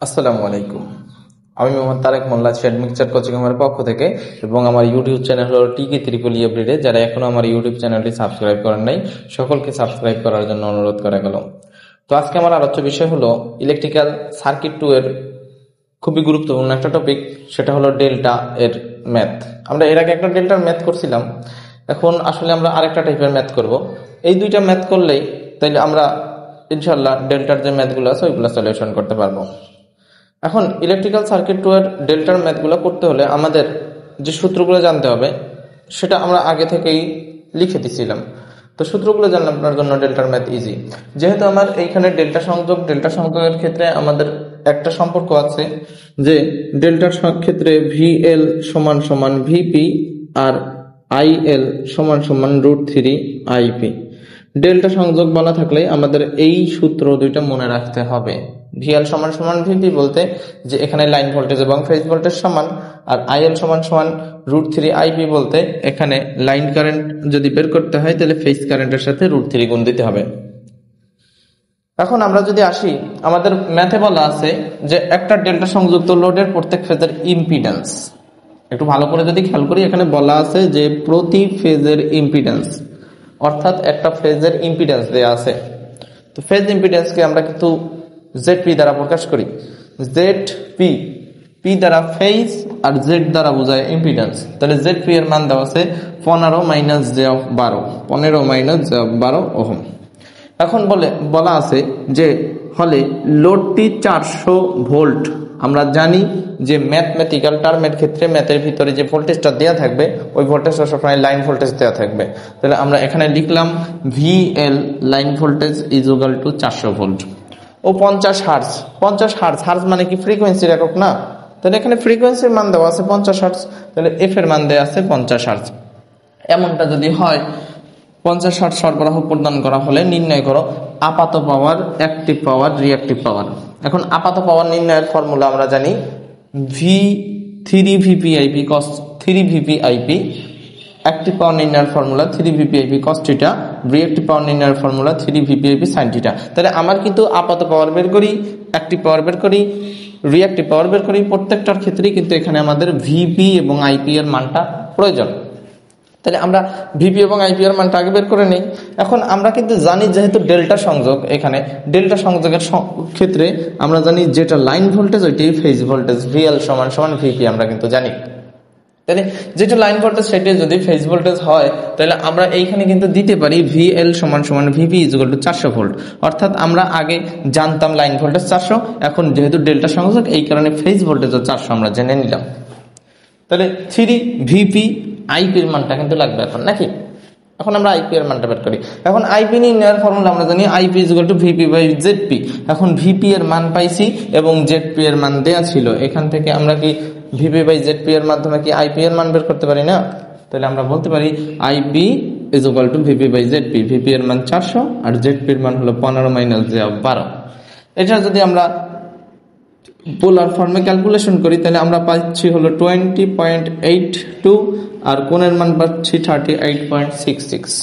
আসসালামু আলাইকুম। আমি মোহাম্মদ তারেক মোল্লা, শেড মিক্সচার কোচিং এর পক্ষ থেকে, এবং আমার ইউটিউব চ্যানেল হলো টিকে ত্রিপল এভরিডে। যারা এখনো আমার ইউটিউব চ্যানেলটি সাবস্ক্রাইব করেন নাই, সকলকে সাবস্ক্রাইব করার জন্য অনুরোধ করা গেল। তো আজকে আমার আলোচ্য বিষয় হলো ইলেকট্রিক্যাল সার্কিট 2 এর খুবই গুরুত্বপূর্ণ একটা টপিক, সেটা হলো ডেল্টা এর ম্যাথ। আমরা এর আগে একটা ডেল্টার ম্যাথ করছিলাম, এখন আসলে আমরা আরেকটা টাইপের ম্যাথ করব। এই দুইটা ম্যাথ করলেই তাইলে আমরা ইনশাল্লাহ ডেল্টার যে ম্যাথগুলো আছে ওইগুলো সলিউশন করতে পারবো। এখন ইলেকট্রিক্যাল সার্কিট 2 এর ডেল্টার ম্যাথগুলো করতে হলে আমাদের যে সূত্রগুলো জানতে হবে সেটা আমরা আগে থেকেই লিখে দিছিলাম। তো সূত্রগুলো জানার জন্য ডেল্টার ম্যাথ ইজি। যেহেতু আমার এইখানে ডেল্টা সংযোগের ক্ষেত্রে আমাদের একটা সম্পর্ক আছে যে ডেল্টার ক্ষেত্রে ভিএল সমান সমান ভিপি আর আইএল সমান সমান √3 আইপি। ডেল্টা সংযোগ বলা থাকলে আমাদের এই সূত্র দুইটা মনে রাখতে হবে। ভিএল সমান সমান ভিপি বলতে যে এখানে লাইন ভোল্টেজ এবং ফেজ ভোল্টেজ সমান, আর আইএল সমান সমান √3 আইপি বলতে এখানে লাইন কারেন্ট যদি বের করতে হয় তাহলে ফেজ কারেন্টের সাথে √3 গুণ দিতে হবে। এখন আমরা যদি আসি, আমাদের ম্যাথে বলা আছে যে একটা ডেল্টা সংযুক্ত লোডের প্রত্যেক ফেজের ইম্পিডেন্স, একটু ভালো করে যদি খেয়াল করি, এখানে বলা আছে যে প্রতি ফেজের ইম্পিডেন্স, অর্থাৎ একটা ফেজের ইম্পিডেন্স দেয়া আছে। তো ফেজ ইম্পিডেন্সকে আমরা কিন্তু জেড.পি দ্বারা প্রকাশ করি। জেড.পি, পি দ্বারা ফেজ আর জেড দ্বারা বোঝায় ইম্পিডেন্স। তাহলে জেড.পি এর মান দেওয়া আছে 15-j/12 ওহম। এখন বলা আছে যে হলে লোডটি 400 ভোল্ট। আমরা জানি যে ম্যাথমেটিক্যাল টার্মের ক্ষেত্রে ম্যাথের ভিতরে যে ভোল্টেজটা দেওয়া থাকবে ওই ভোল্টেজটা সবসময় লাইন ভোল্টেজ দেওয়া থাকবে। তাহলে আমরা এখানে লিখলাম VL line voltage is equal to 400 volt ও 50 হার্টজ। 50 হার্টজ, হার্টজ মানে কি ফ্রিকোয়েন্সির একক না? তাহলে এখানে ফ্রিকোয়েন্সির মান দেওয়া আছে 50 হার্টজ, তাহলে এফ এর মান দেওয়া আছে 50 হার্টজ। এমনটা যদি হয় 50 হার্টজ সরবরাহ প্রদান করা হলে নির্ণয় করো আপাত পাওয়ার, অ্যাক্টিভ পাওয়ার, রিঅ্যাক্টিভ পাওয়ার। এখন আপাত পাওয়ার নির্ণয়ের ফর্মুলা আমরা জানি V3VPIP cos 3VPIP। অ্যাক্টিভ পাওয়ার নির্ণয়ের ফর্মুলা 3VPIP cos θ, রিঅ্যাক্টিভ পাওয়ার নির্ণয়ের ফর্মুলা 3VPIP sin θ। তাহলে আমার কিন্তু আপাত পাওয়ার বের করি, অ্যাক্টিভ পাওয়ার বের করি, রিঅ্যাক্টিভ পাওয়ার বের করি, প্রত্যেকটার ক্ষেত্রেই কিন্তু এখানে আমাদের ভিপি এবং আইপি এর মানটা প্রয়োজন। তাহলে আমরা ভিপি এবং আইপি এর মানটা আগে বের করে নেই। এখন আমরা কিন্তু জানি যেহেতু ডেল্টা সংযোগ, এখানে ডেল্টা সংযোগের ক্ষেত্রে আমরা জানি যেটা লাইন ভোল্টেজ ওইটাই ফেজ ভোল্টেজ, ভিএল সমান সমান ভিপি আমরা কিন্তু জানি। তাহলে যেটা লাইন ভোল্টেজ সেটা যদি ফেজ ভোল্টেজ হয় তাহলে আমরা এইখানে কিন্তু দিতে পারি ভিএল সমান সমান VP is equal to 400 volt. অর্থাৎ আমরা আগে জানতাম লাইন ভোল্টেজ 400, এখন যেহেতু ডেল্টা সংযোগ এই কারণে ফেজ ভোল্টেজও 400 আমরা জেনে নিলাম। তাহলে 3VP আইপির মানটা কিন্তু লাগবে এখন, নাকি? এখন আমরা আইপি এর মানটা বের করি। এখন আইপি নির্ণয়ের ফর্মুলা আমরা জানি আইপি ইজ ইকুয়াল টু ভিপি/জেডপি। এখন ভিপি এর মান পাইছি এবং জেডপি এর মান দেয়া ছিল, এখান থেকে আমরা কি ভিপি/জেডপি এর মাধ্যমে কি আইপি এর মান বের করতে পারি না? তাহলে আমরা বলতে পারি আইপি ইজ ইকুয়াল টু ভিপি/জেডপি। ভিপি এর মান 400 আর জেডপি এর মান হলো 15-j/12। এটা যদি আমরা পোলার ফর্মে ক্যালকুলেশন করি তাহলে আমরা পাচ্ছি হলো 20.82 আর কোণের মান পাচ্ছি 38.66।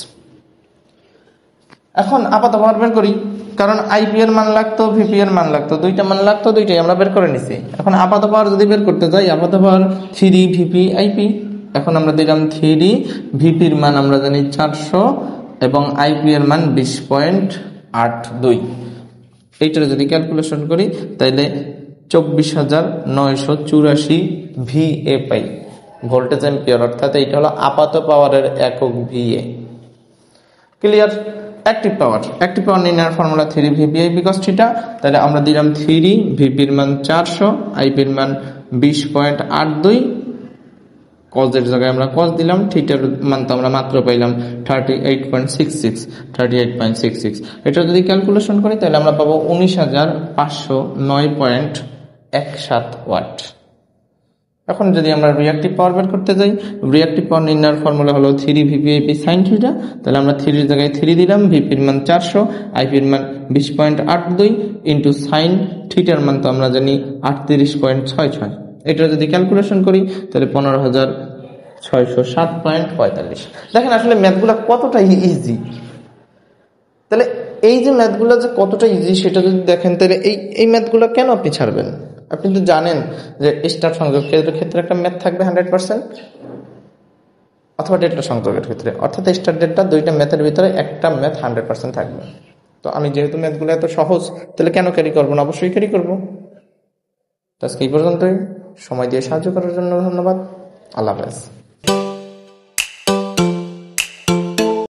এখন আপাত পাওয়ার বের করি, কারণ আইপি এর মান লাগতো, ভিপি এর মান লাগতো, দুইটা মান লাগতো, দুইটাই আমরা বের করে নিছি। এখন আপাত পাওয়ার যদি বের করতে যাই, আপাত পাওয়ার 3VPIP। এখন আমরা দিলাম 3VPর মান আমরা জানি 400 এবং আইপি এর মান 20.82। এইটার যদি ক্যালকুলেশন করি তাহলে 24,984 VA পাই, ভোল্টেজ এম্পিয়ার। অর্থাৎ এইটা হলো আপাত পাওয়ারের একক VA। ক্লিয়ার? অ্যাক্টিভ পাওয়ার নির্ণয়ের ফর্মুলা 3VPIP cos θ। তাহলে আমরা দিলাম 3VPর মান 400, আইপির মান 20.82, কজের জায়গায় আমরা কজ দিলাম, থিটার মান তো আমরা মাত্র পাইলাম 38.66। এটা যদি ক্যালকুলেশন করি তাহলে আমরা পাবো 19,509.17 ওয়াট। এখন যদি আমরা রিঅ্যাক্টিভ পাওয়ার বের করতে যাই, রিঅ্যাক্টিভ পাওয়ার নির্ণয়ের ফর্মুলা হলো 3VPIP sin θ। তাহলে আমরা 3 এর জায়গায় 3 দিলাম, ভিপির মান 400, আইপির মান 20.82 ইন্টু সাইন থিটার মান তো আমরা জানি 38.66। এটা যদি ক্যালকুলেশন করি তাহলে 15,607.45। দেখেন আসলে ম্যাথগুলো কতটা ইজি। তাহলে এই যে ম্যাথগুলো যে কতটা ইজি সেটা যদি দেখেন তাহলে এই ম্যাথগুলো কেন আপনি ছাড়বেন? আপনি তো জানেন যে স্টার সংযোগের ক্ষেত্রে একটা ম্যাথ থাকবে 100%, অথবা ডেল্টা সংযোগের ক্ষেত্রে, অর্থাৎ স্টার ডেল্টা দুইটা ম্যাথের ভিতরে একটা ম্যাথ 100% থাকবে। তো আমি যেহেতু ম্যাথগুলো এত সহজ, তাহলে কেন ক্যারি করবো না, অবশ্যই ক্যারি করবো। তো আজকে এই পর্যন্তই। সময় দিয়ে সাহায্য করার জন্য ধন্যবাদ। আল্লাহ হাফেজ।